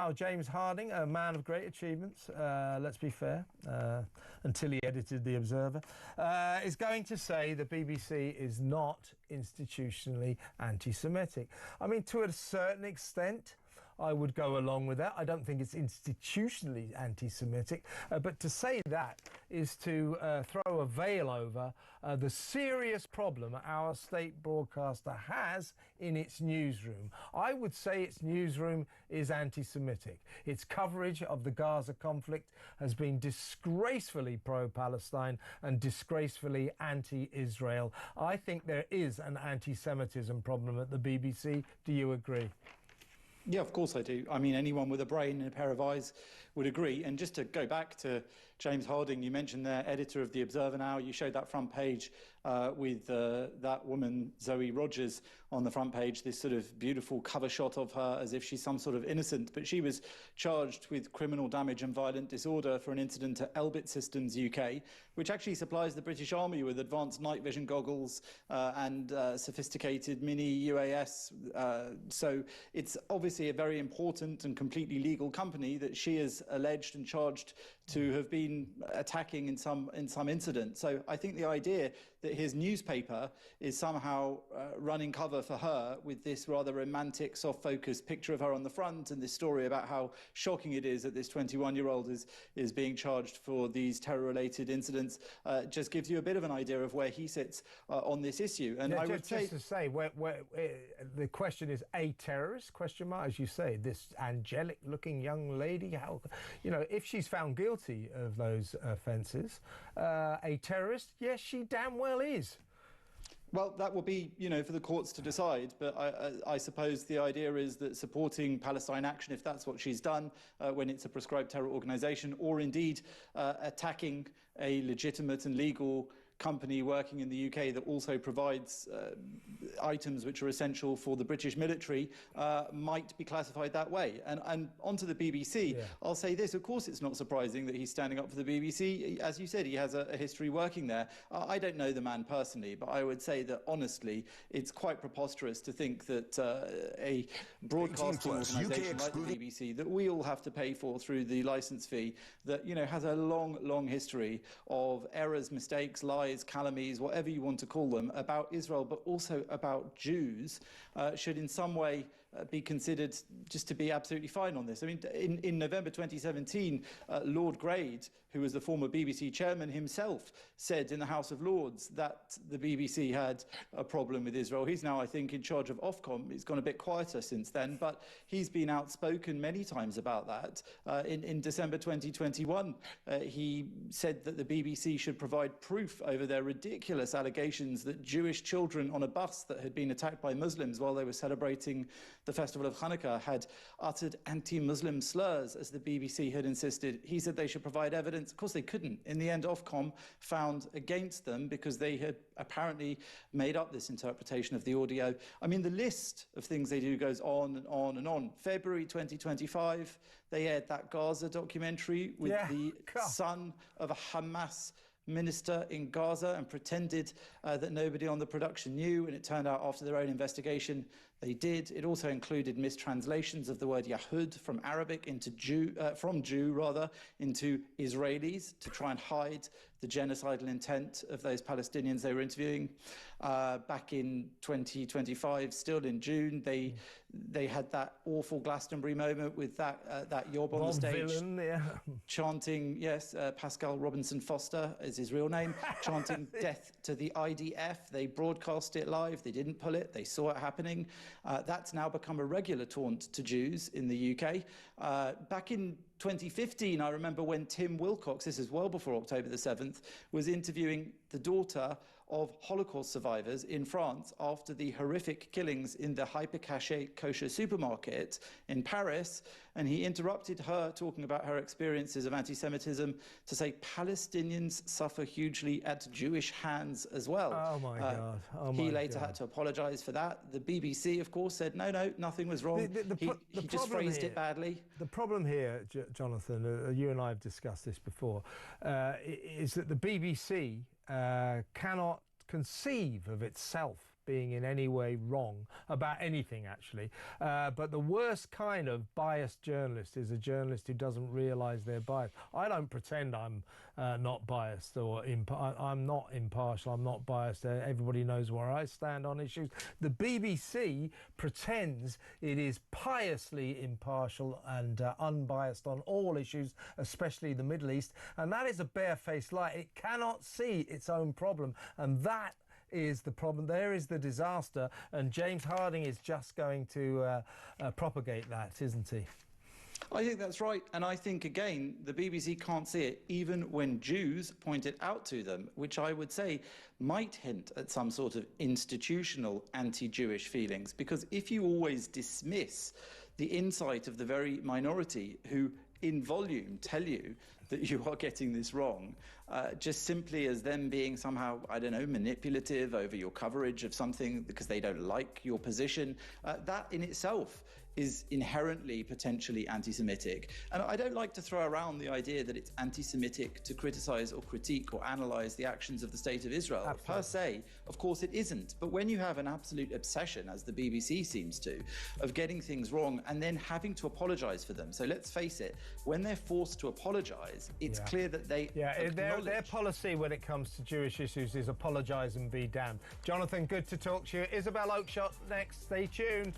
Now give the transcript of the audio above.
Now, James Harding, a man of great achievements, let's be fair, until he edited The Observer, is going to say the BBC is not institutionally anti-Semitic. I mean, to a certain extent, I would go along with that. I don't think it's institutionally anti-Semitic, but to say that is to throw a veil over the serious problem our state broadcaster has in its newsroom. I would say its newsroom is anti-Semitic. Its coverage of the Gaza conflict has been disgracefully pro-Palestine and disgracefully anti-Israel. I think there is an anti-Semitism problem at the BBC. Do you agree? Yeah, of course I do. I mean, anyone with a brain and a pair of eyes would agree. And just to go back to James Harding, you mentioned there, editor of The Observer now. You showed that front page with that woman, Clare Rogers, on the front page, this sort of beautiful cover shot of her as if she's some sort of innocent. But she was charged with criminal damage and violent disorder for an incident at Elbit Systems UK, which actually supplies the British Army with advanced night vision goggles and sophisticated mini UAS. So it's obviously a very important and completely legal company that she is alleged and charged to have been attacking in some incident. So I think the idea that his newspaper is somehow running cover for her with this rather romantic, soft-focused picture of her on the front and this story about how shocking it is that this 21-year-old is being charged for these terror-related incidents just gives you a bit of an idea of where he sits on this issue. And yeah, I would say, just to say, the question is a terrorist, question mark, as you say, this angelic-looking young lady, how, you know, if she's found guilty of those offences, a terrorist, yes, she damn well is. Well, that will be, you know, for the courts to decide. But I suppose the idea is that supporting Palestine action, if that's what she's done, when it's a prescribed terror organisation, or indeed attacking a legitimate and legal company working in the UK that also provides items which are essential for the British military, might be classified that way. And onto the BBC, yeah. I'll say this, of course it's not surprising that he's standing up for the BBC. As you said, he has a history working there. I don't know the man personally, but I would say that honestly, it's quite preposterous to think that a broadcasting organisation like the BBC, that we all have to pay for through the licence fee, that, you know, has a long, long history of errors, mistakes, lies, calumnies, whatever you want to call them, about Israel, but also about Jews, should in some way be considered just to be absolutely fine on this. I mean, in November 2017, Lord Grade, who was the former BBC chairman himself, said in the House of Lords that the BBC had a problem with Israel. He's now, I think, in charge of Ofcom. He's gone a bit quieter since then, but he's been outspoken many times about that. In December 2021, he said that the BBC should provide proof over their ridiculous allegations that Jewish children on a bus that had been attacked by Muslims while they were celebrating the festival of Hanukkah had uttered anti-Muslim slurs, as the BBC had insisted. He said they should provide evidence. Of course, they couldn't. In the end, Ofcom found against them because they had apparently made up this interpretation of the audio. I mean, the list of things they do goes on and on and on. February 2025, they aired that Gaza documentary with the son of a Hamas minister in Gaza and pretended that nobody on the production knew, and it turned out after their own investigation they did. It also included mistranslations of the word Yahud from Arabic into Jew into Israelis to try and hide the genocidal intent of those Palestinians they were interviewing. Back in 2025, still in June, they had that awful Glastonbury moment with that yob on the stage, chanting, Pascal Robinson Foster is his real name, chanting death to the IDF. They broadcast it live. They didn't pull it. They saw it happening. That's now become a regular taunt to Jews in the UK. Back in 2015, I remember when Tim Wilcox, this is well before October the 7th, was interviewing the daughter of Holocaust survivors in France after the horrific killings in the hyper-caché kosher supermarket in Paris, and he interrupted her talking about her experiences of anti-Semitism to say Palestinians suffer hugely at Jewish hands as well. Oh my God. He later had to apologise for that. The BBC, of course, said, no, nothing was wrong. He just phrased it badly. The problem here, Jonathan, you and I have discussed this before, is that the BBC cannot conceive of itself being in any way wrong about anything, actually. But the worst kind of biased journalist is a journalist who doesn't realise they're biased. I don't pretend I'm not biased or I'm not impartial, I'm not biased. Everybody knows where I stand on issues. The BBC pretends it is piously impartial and unbiased on all issues, especially the Middle East, and that is a barefaced lie. It cannot see its own problem, and that is the problem. There is the disaster, and James Harding is just going to propagate that, isn't he? I think that's right. And I think, again, the BBC can't see it, even when Jews point it out to them, which I would say might hint at some sort of institutional anti-Jewish feelings. Because if you always dismiss the insight of the very minority who, in volume, tell you that you are getting this wrong, just simply as them being somehow, I don't know, manipulative over your coverage of something because they don't like your position, that in itself is inherently potentially anti-Semitic. And I don't like to throw around the idea that it's anti-Semitic to criticise or critique or analyse the actions of the State of Israel. Absolutely. Per se, of course it isn't. But when you have an absolute obsession, as the BBC seems to, of getting things wrong and then having to apologise for them. So let's face it, when they're forced to apologise, it's clear that they their policy when it comes to Jewish issues is apologise and be damned. Jonathan, good to talk to you. Isabel Oakeshott next. Stay tuned.